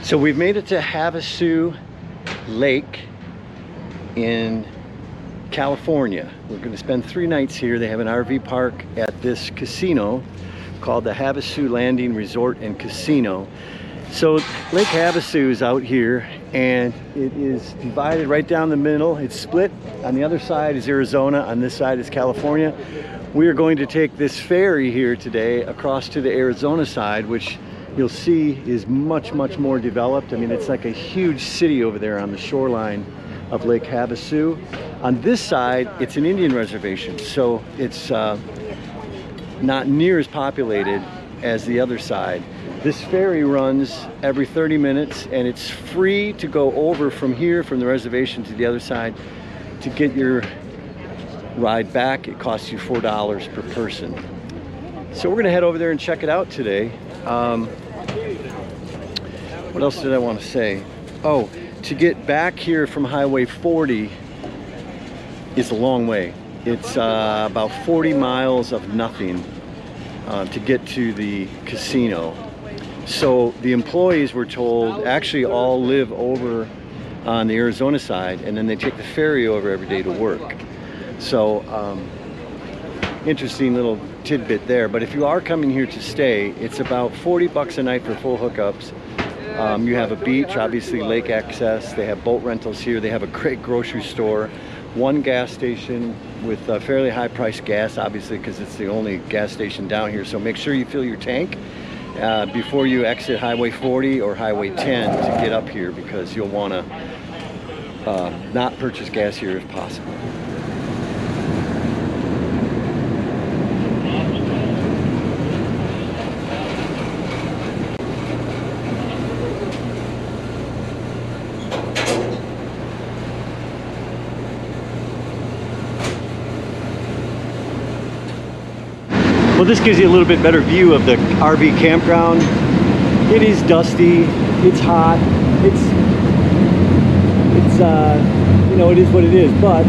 So we've made it to Havasu Lake in California. We're going to spend 3 nights here. They have an RV park at this casino called the Havasu Landing Resort and Casino. So Lake Havasu is out here, and it is divided right down the middle. It's split. On the other side is Arizona, on this side is California. We are going to take this ferry here today across to the Arizona side, which you'll see is much more developed. I mean, it's like a huge city over there on the shoreline of Lake Havasu. On this side, it's an Indian reservation, so it's not near as populated as the other side. This ferry runs every 30 minutes, and it's free to go over from here, from the reservation to the other side. To get your ride back, it costs you $4 per person. So we're gonna head over there and check it out today. What else did I want to say? Oh, to get back here from Highway 40 is a long way. It's about 40 miles of nothing to get to the casino. So the employees were told actually all live over on the Arizona side, and then they take the ferry over every day to work. So interesting little tidbit there. But if you are coming here to stay, it's about 40 bucks a night for full hookups. You have a beach, obviously lake access. They have boat rentals here. They have a great grocery store, 1 gas station with fairly high priced gas, obviously, because it's the only gas station down here. So make sure you fill your tank before you exit Highway 40 or Highway 10 to get up here, because you'll want to not purchase gas here if possible. Well, this gives you a little bit better view of the RV campground. It is dusty, it's hot, it's you know, it is what it is, but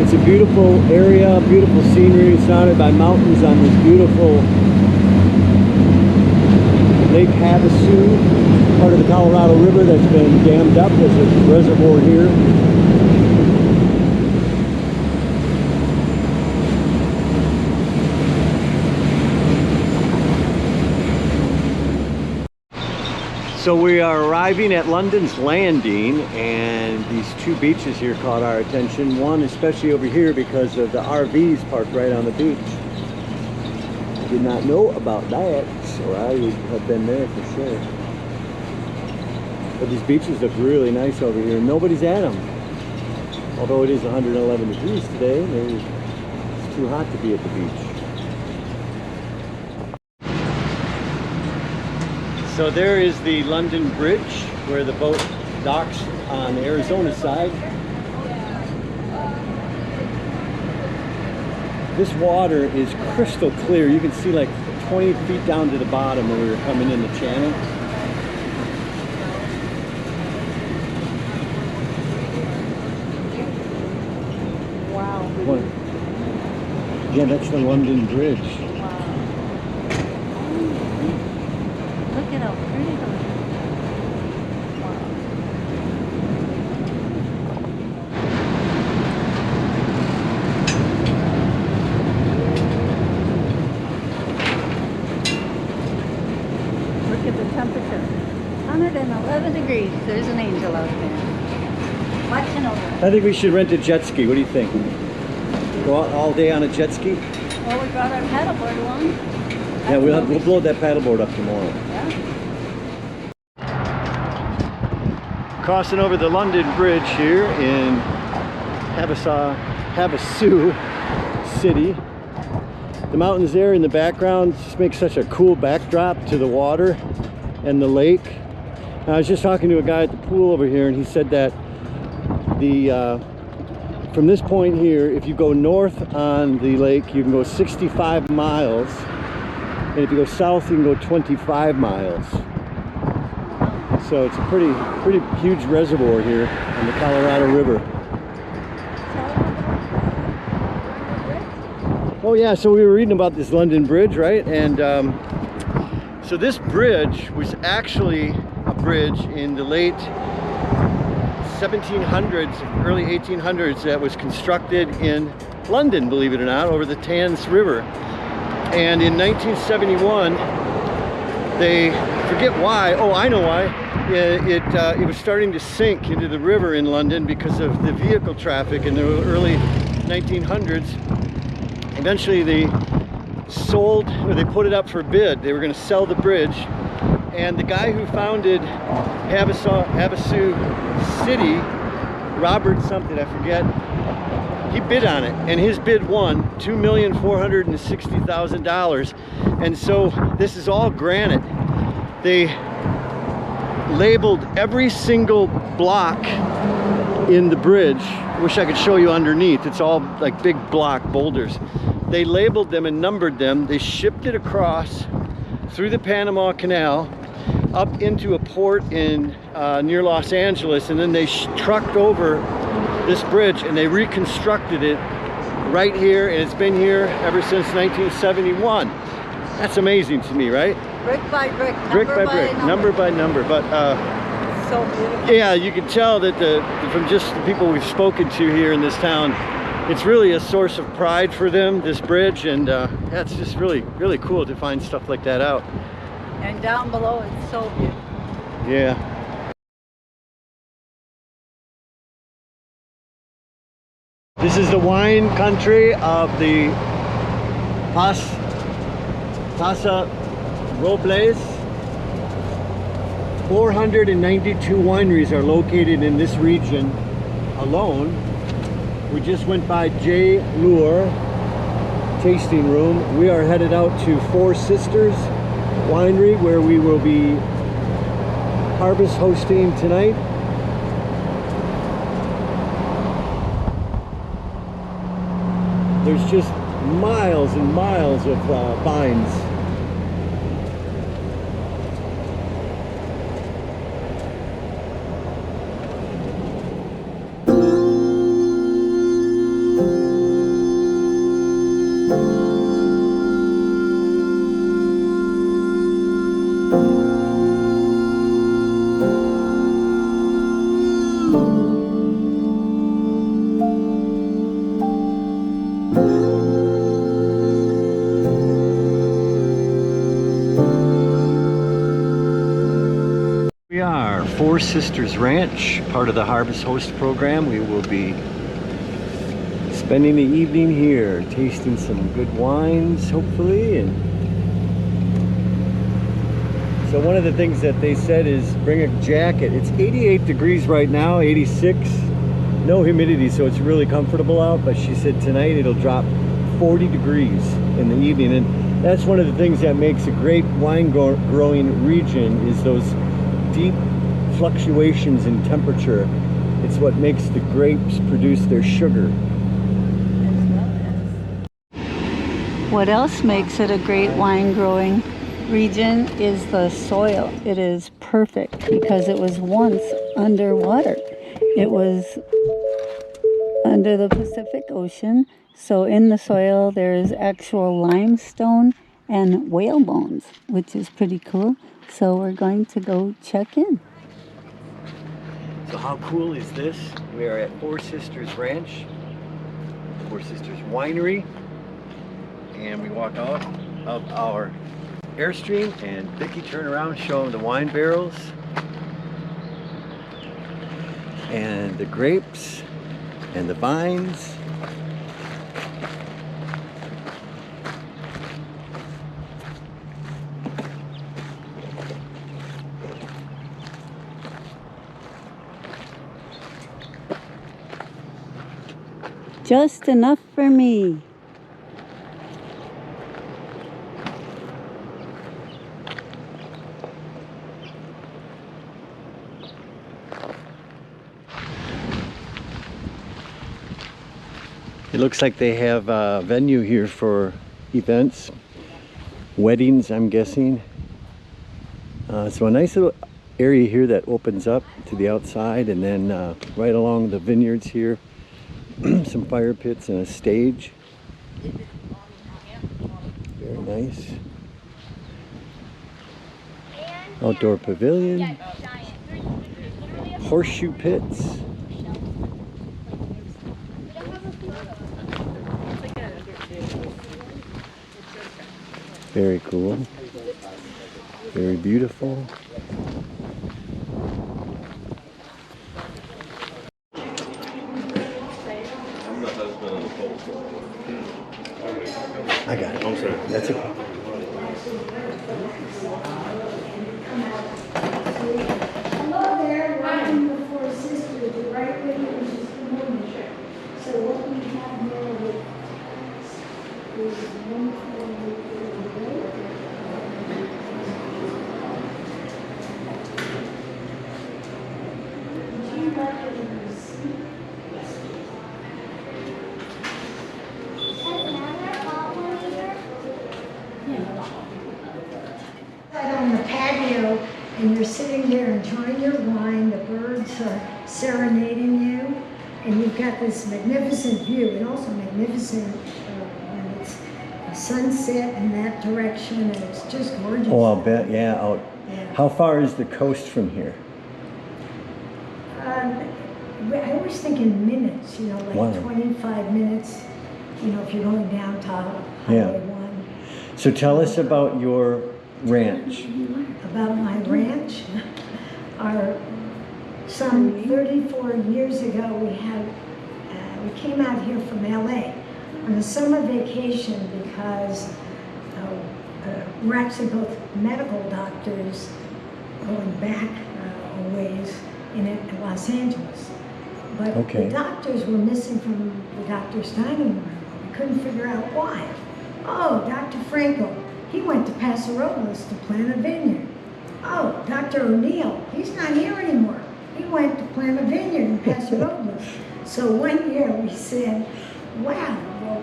it's a beautiful area, beautiful scenery, surrounded by mountains on this beautiful Lake Havasu, part of the Colorado River that's been dammed up. There's a reservoir here. So we are arriving at London's Landing, and these 2 beaches here caught our attention. One especially over here because of the RVs parked right on the beach. I did not know about that, or I would have been there for sure. But these beaches look really nice over here. Nobody's at them. Although it is 111 degrees today, it's too hot to be at the beach. So there is the London Bridge where the boat docks on the Arizona side. This water is crystal clear. You can see like 20 feet down to the bottom when we were coming in the channel. Wow. Yeah, that's the London Bridge. Look at how pretty those are. Wow. Look at the temperature. 111 degrees. There's an angel out there. Watching over. I think we should rent a jet ski. What do you think? Go out all day on a jet ski? Well, we brought our paddleboard along. Yeah, we'll blow that paddleboard up tomorrow. Yeah. Crossing over the London Bridge here in Havasu City. The mountains there in the background just make such a cool backdrop to the water and the lake. I was just talking to a guy at the pool over here, and he said that from this point here, if you go north on the lake, you can go 65 miles, and if you go south, you can go 25 miles. So it's a pretty huge reservoir here on the Colorado River. Oh yeah, so we were reading about this London Bridge, right? And so this bridge was actually a bridge in the late 1700s, early 1800s that was constructed in London, believe it or not, over the Thames River. And in 1971, they, forget why, oh, I know why, it was starting to sink into the river in London because of the vehicle traffic in the early 1900s. Eventually they sold, or they put it up for bid. They were going to sell the bridge, and the guy who founded Havasu City, Robert something, I forget, he bid on it, and his bid won $2,460,000. And so this is all granite. They labeled every single block in the bridge. Wish I could show you underneath. It's all like big block boulders. They labeled them and numbered them. They shipped it across through the Panama Canal up into a port in near Los Angeles, and then they trucked over this bridge and they reconstructed it right here, and it's been here ever since 1971. That's amazing to me, right? Brick by brick, number by number. But so beautiful. yeah, you can tell that from just the people we've spoken to here in this town, it's really a source of pride for them, this bridge, and yeah, it's just really, really cool to find stuff like that out. And down below, it's so beautiful. Yeah. This is the wine country of the Paso Robles. 492 wineries are located in this region alone. We just went by J. Lure tasting room. We are headed out to Four Sisters Winery, where we will be harvest hosting tonight. There's just miles and miles of vines. We are Four Sisters Ranch, part of the Harvest Host program. We will be spending the evening here, tasting some good wines, hopefully. And so one of the things that they said is bring a jacket. It's 88 degrees right now, 86. No humidity, so it's really comfortable out. But she said tonight it'll drop 40 degrees in the evening. And that's one of the things that makes a great wine growing region, is those deep fluctuations in temperature. It's what makes the grapes produce their sugar. What else makes it a great wine growing region is the soil. It is perfect because it was once underwater. It was under the Pacific Ocean. So in the soil there's actual limestone and whale bones, which is pretty cool. So we're going to go check in. So how cool is this? We are at Four Sisters Ranch, Four Sisters Winery, and we walk out of our Airstream, and Vicki turned around, show them the wine barrels and the grapes and the vines. Just enough for me. It looks like they have a venue here for events, weddings, I'm guessing. So a nice little area here that opens up to the outside, and then right along the vineyards here, some fire pits and a stage. Very nice. And Outdoor pavilion. Horseshoe pits. Very cool. Very beautiful. I got it. I'm sorry. That's okay. Hello there, welcome to Four Sisters, the right way, which is the morning. So what we have now is one on the patio, and you're sitting there enjoying your wine, the birds are serenading you, and you've got this magnificent view, and also magnificent when it's a sunset in that direction, and it's just gorgeous. Oh, I'll bet. Yeah. Out. Yeah. How far is the coast from here? I always think in minutes, you know, like Wow. 25 minutes, you know, if you're going down to Highway 1. So tell us about your ranch. About my ranch, some 34 years ago, we came out here from LA on a summer vacation because we're actually both medical doctors going back a ways in Los Angeles. But Okay. the doctors were missing from the doctor's dining room. We couldn't figure out why. Oh, Dr. Frankel, he went to Paso Robles to plant a vineyard. Oh, Dr. O'Neill, he's not here anymore. He went to plant a vineyard in Paso Robles. So one year we said, wow, well,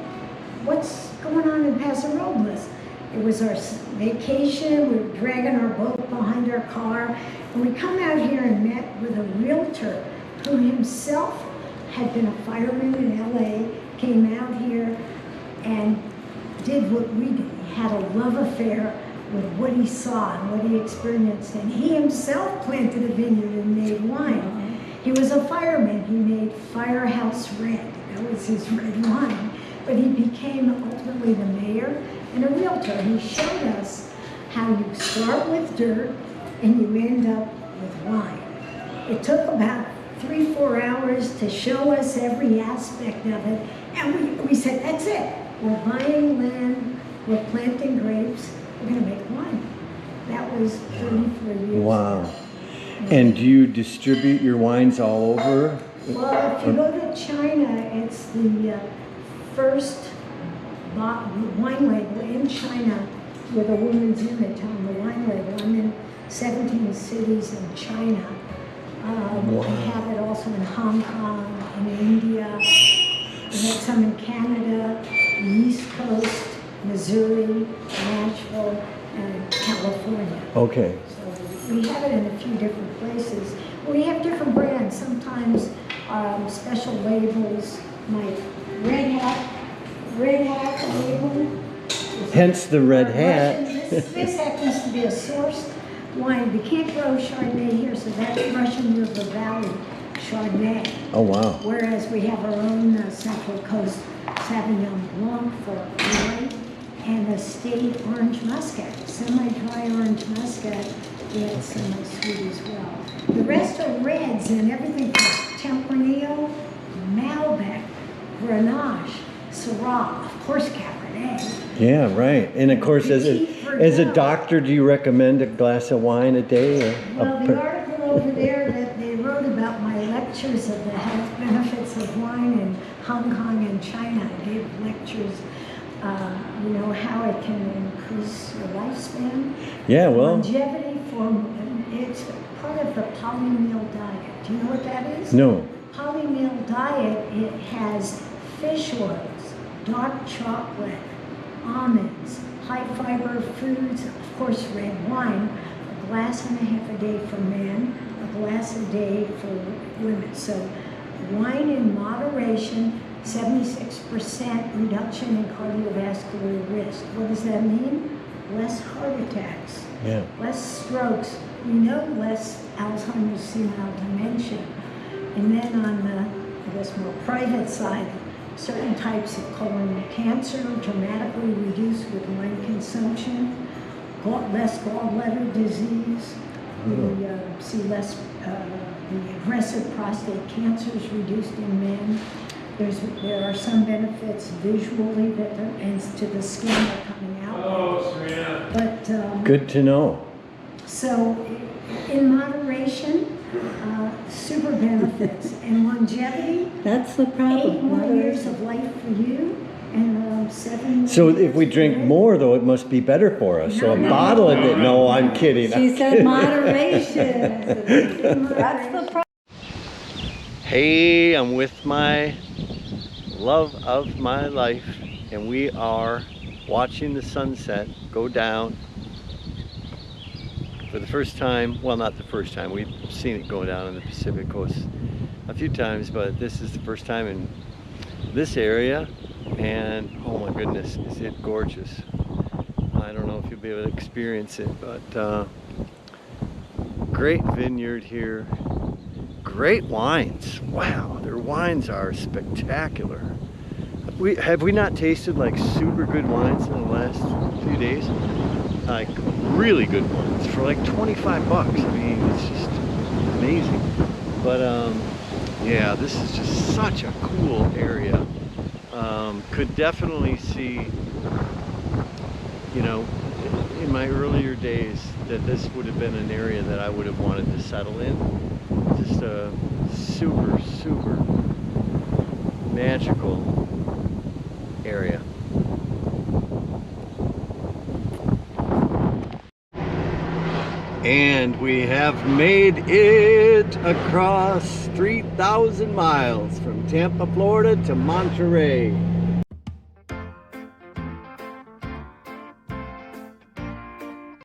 what's going on in Paso Robles? It was our vacation, we were dragging our boat behind our car, and we come out here and met with a realtor who himself had been a fireman in LA, came out here and did what we did. He had a love affair with what he saw and what he experienced, and he himself planted a vineyard and made wine. He was a fireman. He made Firehouse Red. That was his red wine. But he became ultimately the mayor and a realtor. He showed us how you start with dirt and you end up with wine. It took about 3-4 hours to show us every aspect of it, and we said, that's it. We're buying land, we're planting grapes, we're going to make wine. That was 34 years Wow. ago. And do you distribute your wines all over? Well, if you go to China, it's the first wine label in China with a woman's image on the wine label. I'm in 17 cities in China. Wow. I have it also in Hong Kong, in India. We had some in Canada, the East Coast, Missouri, Nashville, and California. Okay. So we have it in a few different places. We have different brands, sometimes special labels, like Red Hat label. Hence the red hat. This happens to be a sourced wine. We can't grow Chardonnay here, so that's Russian River Valley Chardonnay. Oh, wow. Whereas we have our own Central Coast Sauvignon Blanc for wine and a state orange muscat, semi-dry orange muscat. It's semi-sweet as well. The rest are reds and everything from Tempranillo, Malbec, Grenache, Syrah, of course Cabernet. Yeah, right. And of course, as a doctor, do you recommend a glass of wine a day? Or Well, the article over there that they wrote about my lectures of the health benefits of wine in Hong Kong and China. I gave lectures, you know, how it can increase your lifespan. Yeah, well. Longevity it's part of the polymeal diet. Do you know what that is? No. Polymeal diet, it has fish oils, dark chocolate, almonds, high fiber foods, of course red wine, a glass and a half a day for men, a glass a day for women. So wine in moderation, 76% reduction in cardiovascular risk. What does that mean? Less heart attacks. Yeah. less strokes. We know less Alzheimer's, senile dementia. And then on the, I guess, more private side, certain types of colon cancer dramatically reduced with wine consumption, less gallbladder disease. We see less, the aggressive prostate cancers reduced in men. There are some benefits visually that and to the skin that are coming out. Oh, Serena. But Good to know. so in moderation, super benefits and longevity. That's the 8 problem. more years of life for you, and 7 more So if years we for drink them. more, though, it must be better for us. So a No. bottle of it. No, I'm kidding. She said moderation. That's the problem. Hey, I'm with my love of my life, and we are watching the sunset go down for the first time. Well, not the first time. We've seen it go down on the Pacific Coast a few times, but this is the first time in this area, and oh my goodness, is it gorgeous. I don't know if you'll be able to experience it, but great vineyard here. Great wines. Wow, their wines are spectacular. Have we not tasted like super good wines in the last few days? Like really good ones for like 25 bucks. I mean, it's just amazing. But yeah, this is just such a cool area. Could definitely see, you know, in my earlier days that this would have been an area that I would have wanted to settle in. Just a super, super magical area. And we have made it across 3,000 miles from Tampa, Florida to Monterey.